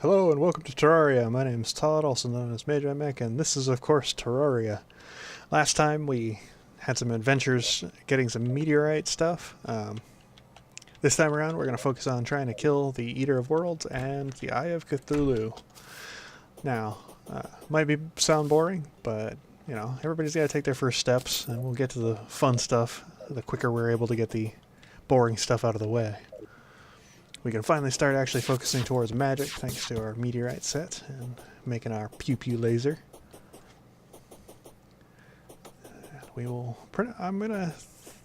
Hello and welcome to Terraria. My name is Todd, also known as Mage Mech, and this is of course Terraria. Last time we had some adventures getting some meteorite stuff. This time around we're going to focus on trying to kill the Eater of Worlds and the Eye of Cthulhu. Now, might sound boring, but you know, everybody's got to take their first steps, and we'll get to the fun stuff the quicker we're able to get the boring stuff out of the way. We can finally start actually focusing towards magic thanks to our meteorite set and making our pew pew laser. And I'm gonna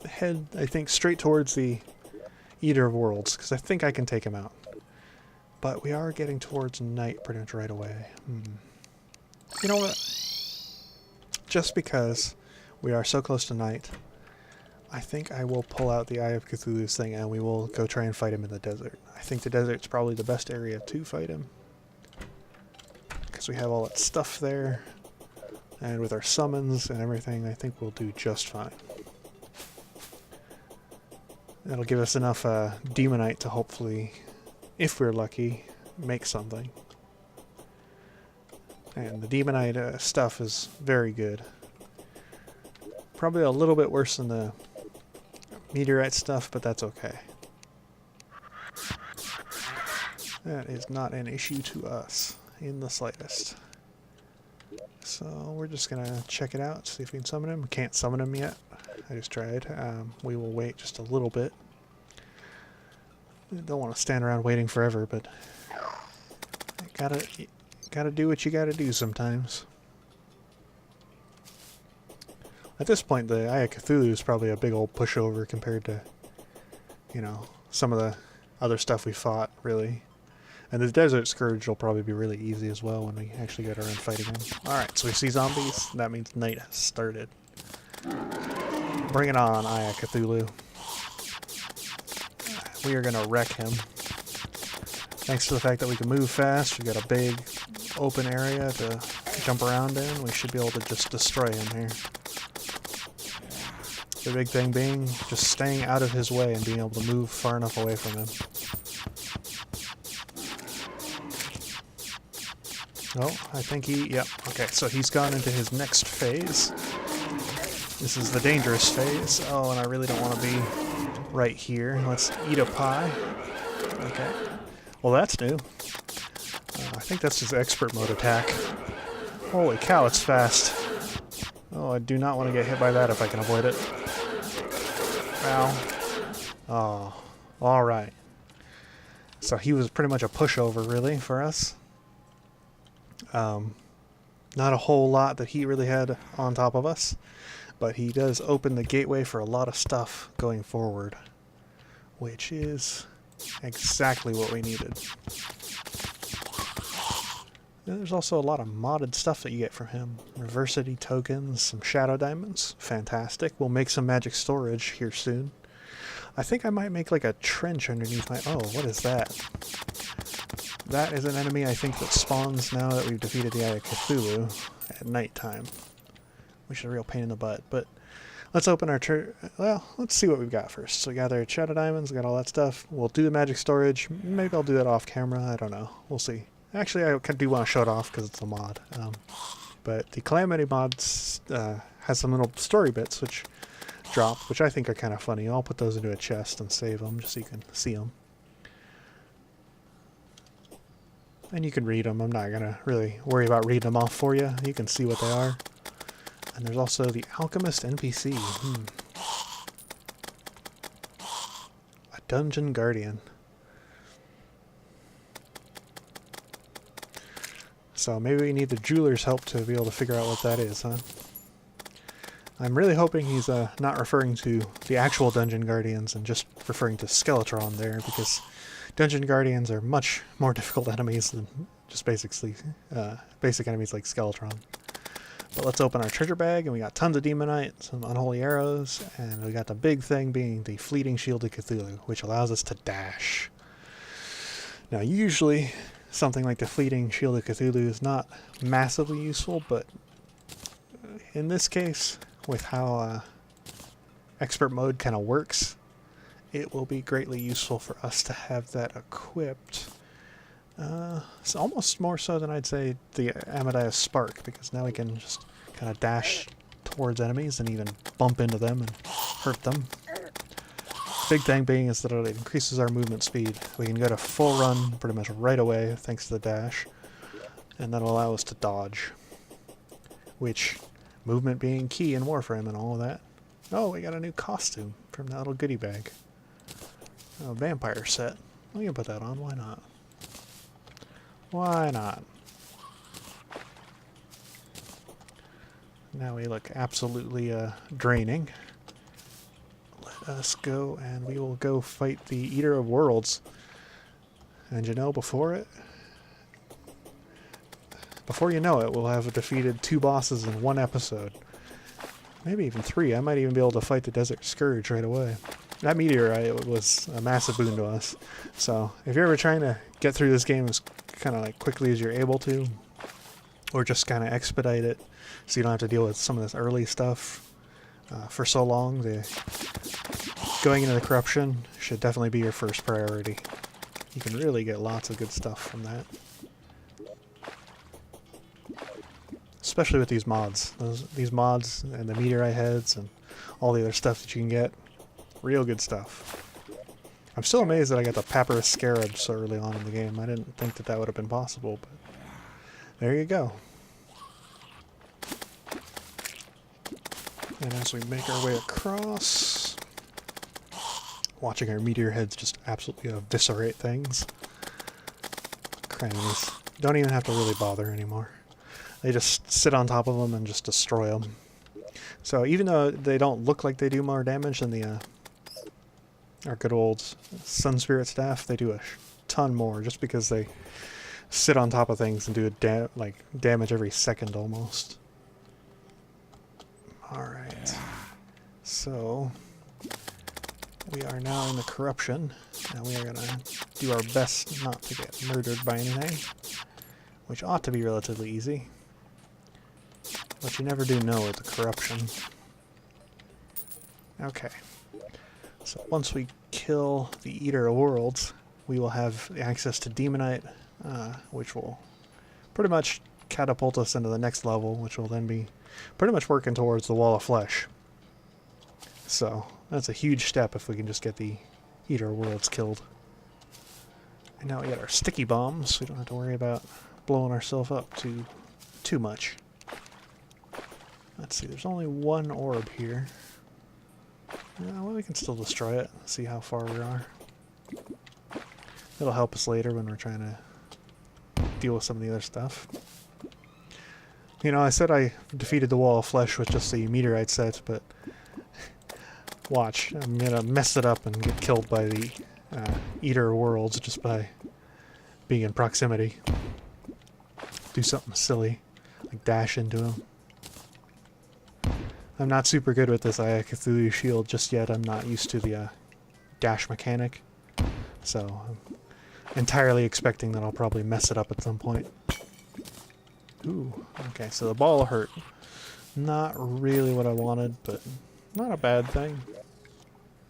head, I think, straight towards the Eater of Worlds because I think I can take him out. But we are getting towards night pretty much right away. You know what? Just because we are so close to night, I think I will pull out the Eye of Cthulhu's thing and we will go try and fight him in the desert. I think the desert's probably the best area to fight him, because we have all that stuff there, and with our summons and everything, I think we'll do just fine. That'll give us enough demonite to hopefully, if we're lucky, make something. And the demonite stuff is very good. Probably a little bit worse than the meteorite stuff, but that's okay. That is not an issue to us in the slightest. So we're just gonna check it out, see if we can summon him. We can't summon him yet. I just tried. We will wait just a little bit. Don't want to stand around waiting forever, but you gotta do what you gotta do sometimes. At this point, the Eye of Cthulhu is probably a big old pushover compared to, you know, some of the other stuff we fought, really. And the Desert Scourge will probably be really easy as well when we actually get around fighting them. Alright, so we see zombies. That means night has started. Bring it on, Eye of Cthulhu. We are going to wreck him. Thanks to the fact that we can move fast, we've got a big open area to jump around in. We should be able to just destroy him here. The big thing being just staying out of his way and being able to move far enough away from him. Oh, I think yep, okay, so he's gone into his next phase. This is the dangerous phase. Oh, and I really don't want to be right here. Let's eat a pie. Okay. Well, that's new. I think that's his expert mode attack. Holy cow, it's fast. Oh, I do not want to get hit by that if I can avoid it. Ow. Oh, alright. So he was pretty much a pushover, really, for us. Not a whole lot that he really had on top of us, but he does open the gateway for a lot of stuff going forward, which is exactly what we needed. And there's also a lot of modded stuff that you get from him. Reversity tokens, some shadow diamonds, fantastic. We'll make some magic storage here soon. I think I might make like a trench underneath my... Oh, what is that? That is an enemy, I think, that spawns now that we've defeated the Eye of Cthulhu at nighttime. Which is a real pain in the butt, but let's open our... Well, let's see what we've got first. So we got our shadow diamonds, we got all that stuff. We'll do the magic storage. Maybe I'll do that off camera, I don't know. We'll see. Actually, I do want to show it off because it's a mod. But the Calamity mods has some little story bits which drop, which I think are kind of funny. I'll put those into a chest and save them just so you can see them. And you can read them. I'm not going to really worry about reading them off for you. You can see what they are. And there's also the Alchemist NPC. A Dungeon Guardian. So maybe we need the jeweler's help to be able to figure out what that is, huh? I'm really hoping he's not referring to the actual Dungeon Guardians and just referring to Skeletron there, because Dungeon Guardians are much more difficult enemies than just basic enemies like Skeletron. But let's open our treasure bag, and we got tons of demonite, some unholy arrows, and we got the big thing being the fleeting shield of Cthulhu, which allows us to dash. Now usually something like the fleeting shield of Cthulhu is not massively useful, but in this case, with how expert mode kind of works, it will be greatly useful for us to have that equipped. It's almost more so than I'd say the Amadeus Spark, because now we can just kind of dash towards enemies and even bump into them and hurt them. Big thing being is that it increases our movement speed. We can go to full run pretty much right away thanks to the dash, and that'll allow us to dodge, which movement being key in Warframe and all of that. Oh, we got a new costume from that little goodie bag. A vampire set. We can put that on, why not? Why not? Now we look absolutely draining. Let us go and we will go fight the Eater of Worlds. And you know, before you know it, we'll have defeated 2 bosses in 1 episode. Maybe even 3. I might even be able to fight the Desert Scourge right away. That meteorite was a massive boon to us. So, if you're ever trying to get through this game as kind of like quickly as you're able to, or just kind of expedite it so you don't have to deal with some of this early stuff for so long, going into the corruption should definitely be your first priority. You can really get lots of good stuff from that. Especially with these mods. These mods and the meteorite heads and all the other stuff that you can get. Real good stuff. I'm still amazed that I got the Papyrus Scarab so early on in the game. I didn't think that that would have been possible, but there you go. And as we make our way across, watching our meteor heads just absolutely eviscerate things. Crannies. Don't even have to really bother anymore. They just sit on top of them and just destroy them. So even though they don't look like they do more damage than the our good old Sun Spirit staff, they do a ton more just because they sit on top of things and do damage every second almost. Alright. So we are now in the corruption, and we are going to do our best not to get murdered by anything, which ought to be relatively easy. But you never do know with the corruption. Okay. So once we kill the Eater of Worlds, we will have access to Demonite, which will pretty much catapult us into the next level, which will then be pretty much working towards the Wall of Flesh. So that's a huge step if we can just get the Eater of Worlds killed. And now we got our sticky bombs, so we don't have to worry about blowing ourselves up too much. Let's see, there's only 1 orb here. Well, we can still destroy it, see how far we are. It'll help us later when we're trying to deal with some of the other stuff. You know, I said I defeated the Wall of Flesh with just the meteorite set, but watch, I'm gonna mess it up and get killed by the Eater of Worlds just by being in proximity. Do something silly, like dash into him. I'm not super good with this Aya Cthulhu shield just yet. I'm not used to the dash mechanic, so I'm entirely expecting that I'll probably mess it up at some point. Ooh, okay, so the ball hurt. Not really what I wanted, but not a bad thing.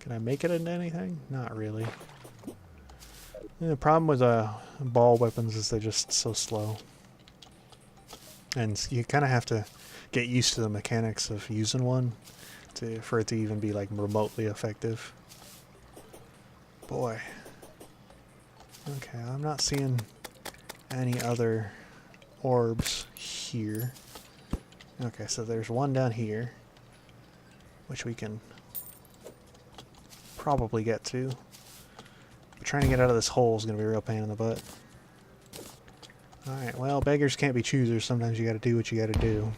Can I make it into anything? Not really. And the problem with ball weapons is they're just so slow. And you kind of have to get used to the mechanics of using one for it to even be like remotely effective. Boy. Okay, I'm not seeing any other orbs here. Okay, so there's one down here, which we can probably get to. But trying to get out of this hole is going to be a real pain in the butt. Alright, well, beggars can't be choosers. Sometimes you gotta do what you gotta do.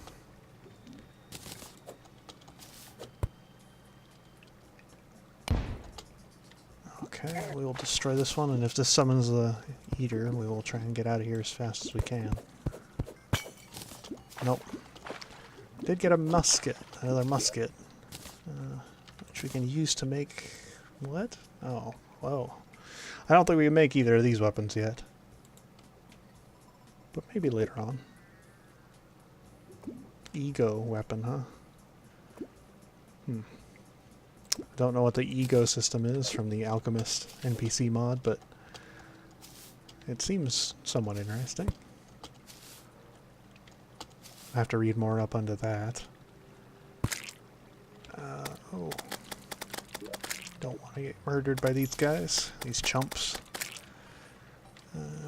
Okay, we will destroy this one, and if this summons the Eater, we will try and get out of here as fast as we can. Nope. Did get a musket, another musket, which we can use to make... what? Oh, whoa. I don't think we can make either of these weapons yet. But maybe later on. Ego weapon, huh? I don't know what the ego system is from the Alchemist NPC mod, but It seems somewhat interesting. I have to read more up onto that. Oh. Don't want to get murdered by these guys, these chumps.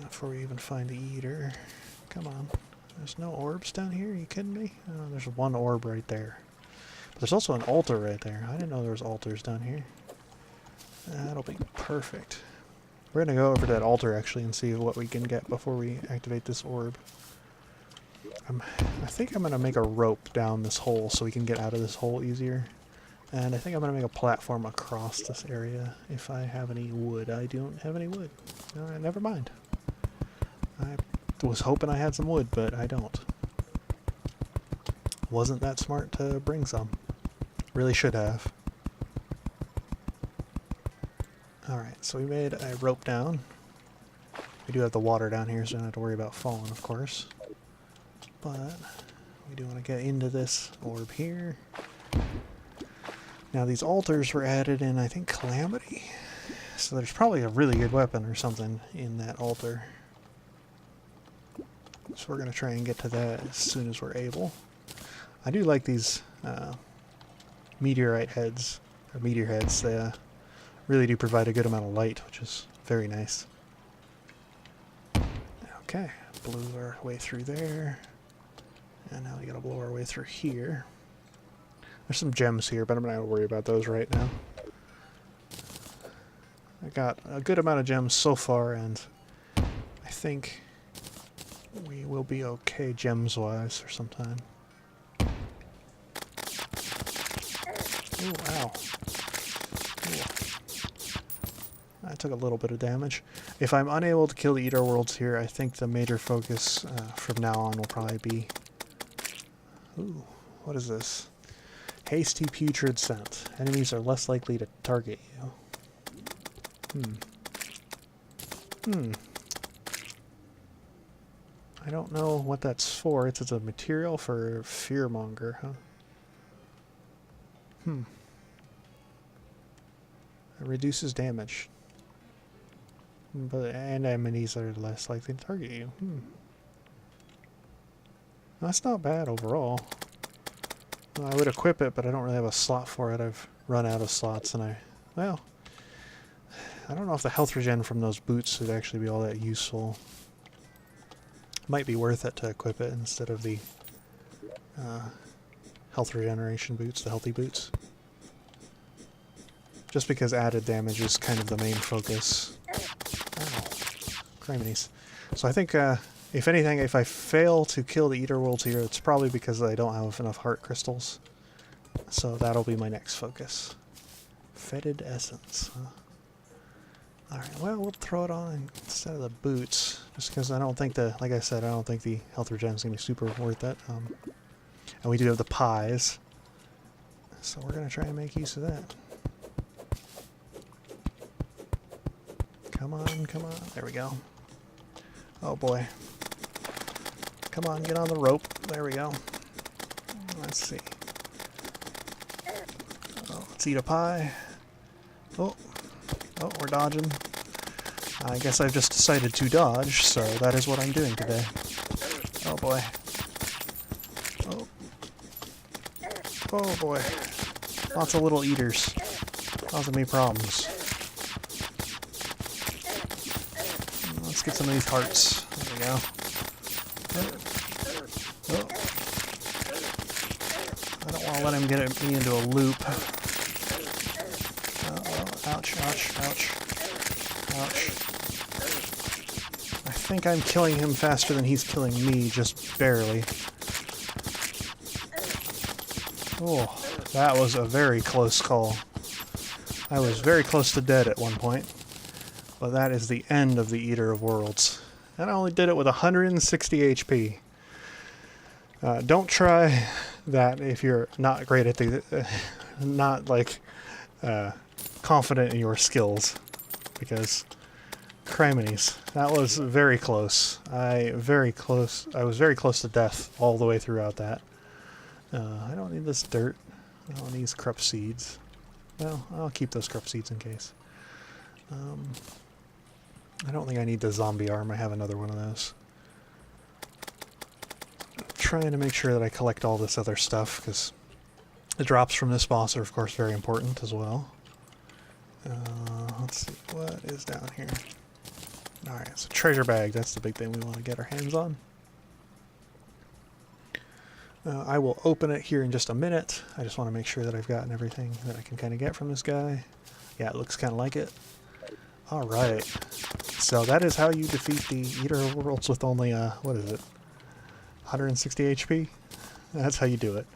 Before we even find the eater. Come on. There's no orbs down here? Are you kidding me? Oh, there's one orb right there. But there's also an altar right there. I didn't know there was altars down here. That'll be perfect. We're going to go over to that altar actually and see what we can get before we activate this orb. I think I'm going to make a rope down this hole so we can get out of this hole easier. And I think I'm going to make a platform across this area if I have any wood. I don't have any wood. Never mind. I was hoping I had some wood, but I don't. Wasn't that smart to bring some. Really should have. Alright, so we made a rope down. We do have the water down here, so we don't have to worry about falling, of course. But we do want to get into this orb here. Now these altars were added in, I think, Calamity. So there's probably a really good weapon or something in that altar. So we're going to try and get to that as soon as we're able. I do like these meteorite heads, or meteor heads. They really do provide a good amount of light, which is very nice. Okay, blew our way through there. And now we gotta blow our way through here. There's some gems here, but I'm not gonna worry about those right now. I got a good amount of gems so far, and I think we will be okay gems-wise for some time. Ooh, ow. Ooh. I took a little bit of damage. If I'm unable to kill the Eater Worlds here, I think the major focus from now on will probably be... Ooh, what is this? Hasty Putrid Scent. Enemies are less likely to target you. I don't know what that's for. It's a material for Fearmonger, huh? It reduces damage. But and enemies are less likely to target you. That's not bad overall. Well, I would equip it, but I don't really have a slot for it. I've run out of slots, and well, I don't know if the health regen from those boots would actually be all that useful. Might be worth it to equip it instead of the health regeneration boots, the healthy boots. Just because added damage is kind of the main focus. Ow. Criminies. So I think, if anything, if I fail to kill the Eater Worlds here, it's probably because I don't have enough heart crystals. So that'll be my next focus. Fetid Essence. Huh? Alright, well, we'll throw it on instead of the boots. Just because I don't think like I said, I don't think the health regen is going to be super worth it. And we do have the pies. So we're going to try and make use of that. Come on, come on. There we go. Oh boy. Come on, get on the rope. There we go. Let's see. Oh, let's eat a pie. Oh, we're dodging. I guess I've just decided to dodge, so that is what I'm doing today. Oh boy. Oh boy. Lots of little eaters. Causing me problems. Let's get some of these hearts. There we go. Oh. I don't want to let him get me into a loop. Ouch, ouch, ouch. Ouch. I think I'm killing him faster than he's killing me, just barely. Oh, that was a very close call. I was very close to dead at one point. But that is the end of the Eater of Worlds. And I only did it with 160 HP. Don't try that if you're not great at the... not, like, confident in your skills. Because, criminies, that was very close. I was very close to death all the way throughout that. I don't need this dirt. I don't need these crup seeds. Well, I'll keep those crup seeds in case. I don't think I need the zombie arm. I have another one of those. Trying to make sure that I collect all this other stuff, because the drops from this boss are, of course, very important as well. Let's see, what is down here? Alright, so treasure bag, that's the big thing we want to get our hands on. I will open it here in just a minute. I just want to make sure that I've gotten everything that I can kind of get from this guy. Yeah, it looks kind of like it. Alright, so that is how you defeat the Eater of Worlds with only, what is it? 160 HP? That's how you do it.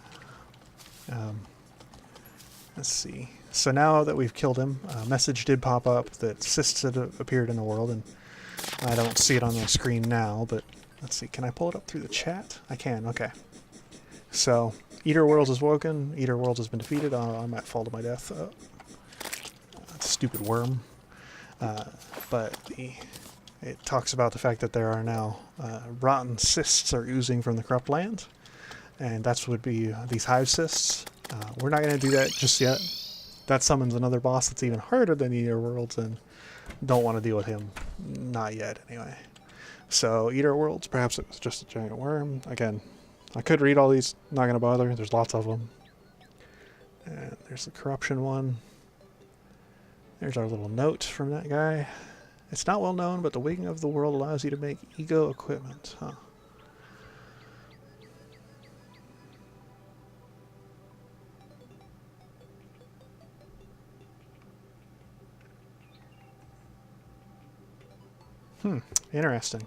Let's see. So now that we've killed him, a message did pop up that cysts had appeared in the world, and I don't see it on my screen now, but let's see. Can I pull it up through the chat? I can, okay. So, Eater Worlds is woken, Eater Worlds has been defeated. I might fall to my death. Stupid worm. But it talks about the fact that there are now rotten cysts are oozing from the corrupt land, and that's would be these hive cysts. We're not going to do that just yet. That summons another boss that's even harder than Eater Worlds, and don't want to deal with him. Not yet, anyway. So, Eater Worlds, perhaps it was just a giant worm. Again, I could read all these, not going to bother. There's lots of them. And there's the corruption one. There's our little note from that guy. It's not well known, but the waking of the world allows you to make ego equipment. Huh. Interesting.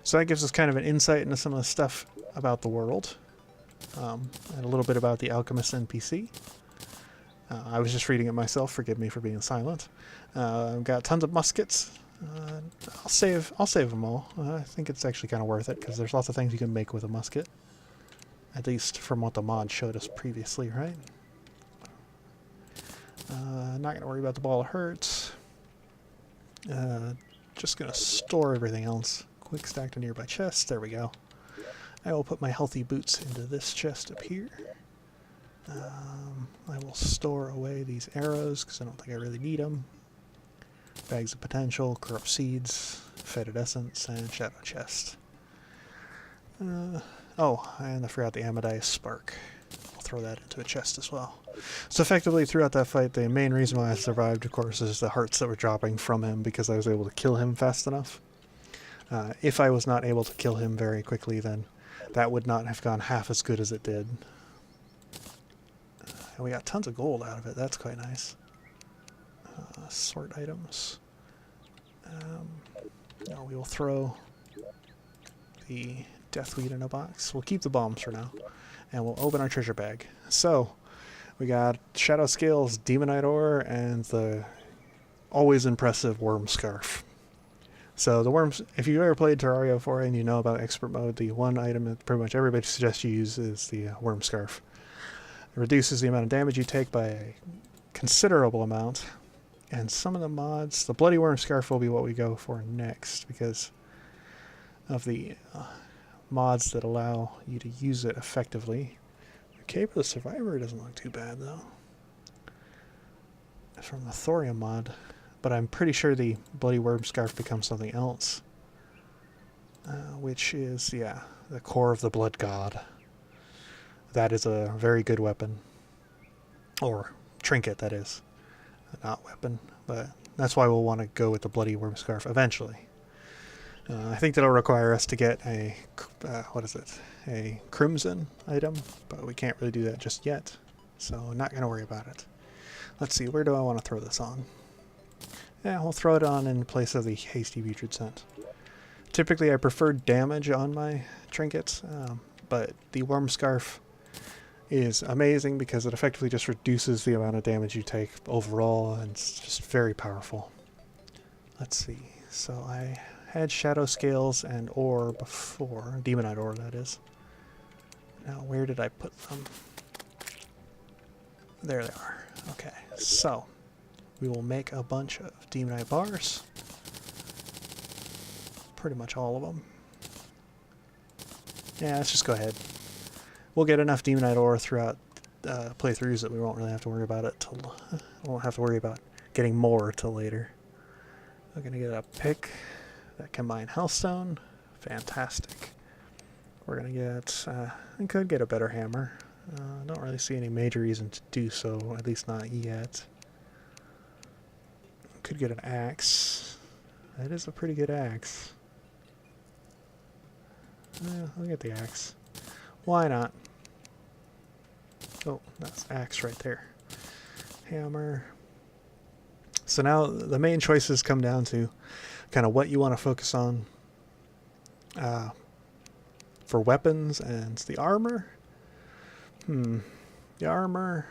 So that gives us kind of an insight into some of the stuff about the world. And a little bit about the alchemist NPC. I was just reading it myself, forgive me for being silent. I've got tons of muskets. I'll save them all. I think it's actually kind of worth it, because there's lots of things you can make with a musket. At least from what the mod showed us previously, right? Not going to worry about the ball of hurt. Just going to store everything else. Quick stack to nearby chests. There we go. I will put my healthy boots into this chest up here. I will store away these arrows because I don't think I really need them. Bags of potential, corrupt seeds, fetid essence, and shadow chest. Oh, and I forgot the Amadeus spark. I'll throw that into a chest as well. So effectively, throughout that fight, the main reason why I survived, of course, is the hearts that were dropping from him because I was able to kill him fast enough. If I was not able to kill him very quickly, then that would not have gone half as good as it did. And we got tons of gold out of it. That's quite nice. Sort items. Now we will throw the deathweed in a box. We'll keep the bombs for now. And we'll open our treasure bag. So, we got Shadow Scales, Demonite Ore, and the always impressive Worm Scarf. So the worms, if you've ever played Terraria before and you know about expert mode, the one item that pretty much everybody suggests you use is the Worm Scarf. It reduces the amount of damage you take by a considerable amount. And some of the mods, the Bloody Worm Scarf will be what we go for next because of the mods that allow you to use it effectively. Okay, but the Survivor doesn't look too bad though. From the Thorium mod. But I'm pretty sure the Bloody Worm Scarf becomes something else. Which is, yeah, the core of the Blood God. That is a very good weapon. Or trinket, that is. Not weapon. But that's why we'll want to go with the Bloody Worm Scarf eventually. I think that'll require us to get a, what is it? A Crimson item. But we can't really do that just yet. So not going to worry about it. Let's see, where do I want to throw this on? Yeah, we'll throw it on in place of the Hasty Putrid Scent. Typically I prefer damage on my trinkets, but the Worm Scarf is amazing because it effectively just reduces the amount of damage you take overall, and it's just very powerful. Let's see, so I had Shadow Scales and Ore before, Demonite Ore that is. Now where did I put them? There they are. Okay, so we will make a bunch of Demonite bars. Pretty much all of them. Yeah, let's just go ahead. We'll get enough Demonite ore throughout playthroughs that we won't really have to worry about it till... we won't have to worry about getting more till later. We're going to get a pick that can mine Hellstone. Fantastic. We're going to get... I could get a better hammer. I don't really see any major reason to do so, at least not yet. Could get an axe. That is a pretty good axe. I'll get the axe. Why not? Oh, that's axe right there. Hammer. So now the main choices come down to kind of what you want to focus on for weapons and the armor. The armor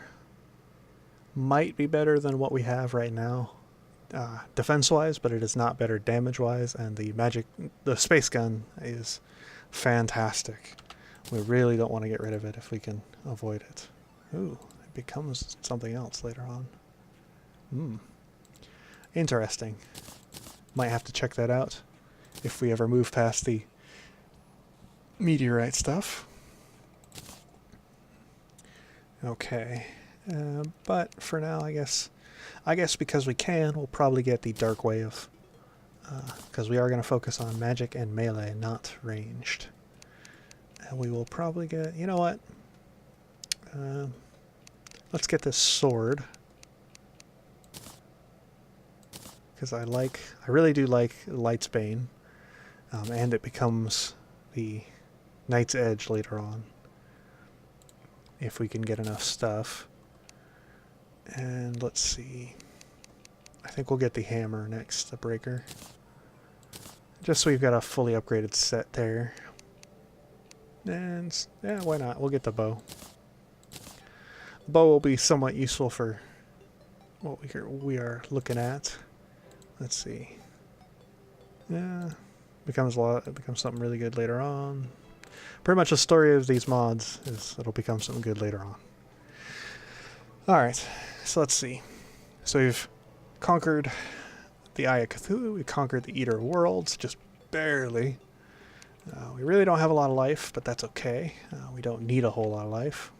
might be better than what we have right now, defense-wise, but it is not better damage-wise, and the space gun is fantastic. We really don't want to get rid of it if we can avoid it. Ooh, it becomes something else later on. Interesting. Might have to check that out if we ever move past the meteorite stuff. Okay, but for now, I guess because we can, we'll probably get the dark wave, because we are going to focus on magic and melee, not ranged. And we will probably get, you know what? Let's get this sword, because I really do like Light's Bane, and it becomes the Knight's Edge later on, if we can get enough stuff. And let's see, I think we'll get the hammer next, the breaker, just so we've got a fully upgraded set there. And yeah, why not? We'll get the bow. Bow will be somewhat useful for what we are looking at. Let's see. Yeah, it becomes something really good later on. Pretty much the story of these mods is it'll become something good later on. Alright, so let's see. So we've conquered the Eye of Cthulhu, we conquered the Eater of Worlds, just barely. We really don't have a lot of life, but that's okay. We don't need a whole lot of life.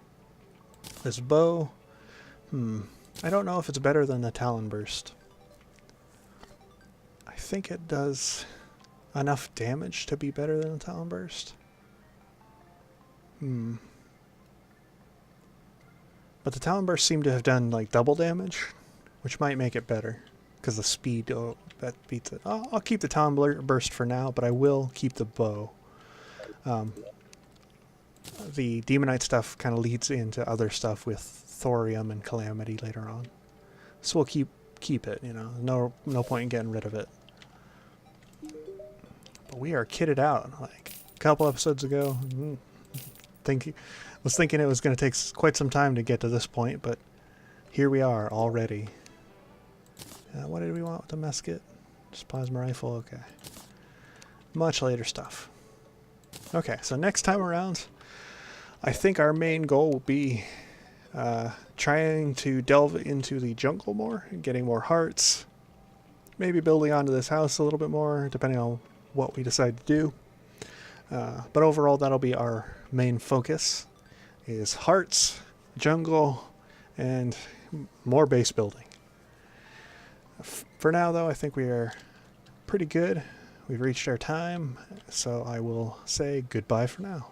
This bow, I don't know if it's better than the Talon Burst. I think it does enough damage to be better than the Talon Burst. But the Talon Burst seemed to have done like double damage, which might make it better, because the speed, that beats it. I'll keep the Talon Burst for now, but I will keep the bow. The Demonite stuff kind of leads into other stuff with Thorium and Calamity later on. So we'll keep it, you know, no point in getting rid of it. But we are kitted out, like a couple episodes ago. Was thinking it was going to take quite some time to get to this point, but here we are already. What did we want with the musket? Just plasma rifle, okay. Much later stuff. Okay, so next time around, I think our main goal will be trying to delve into the jungle more, getting more hearts, maybe building onto this house a little bit more, depending on what we decide to do. But overall, that'll be our main focus, is hearts, jungle, and more base building. For now, though, I think we are pretty good. We've reached our time, so I will say goodbye for now.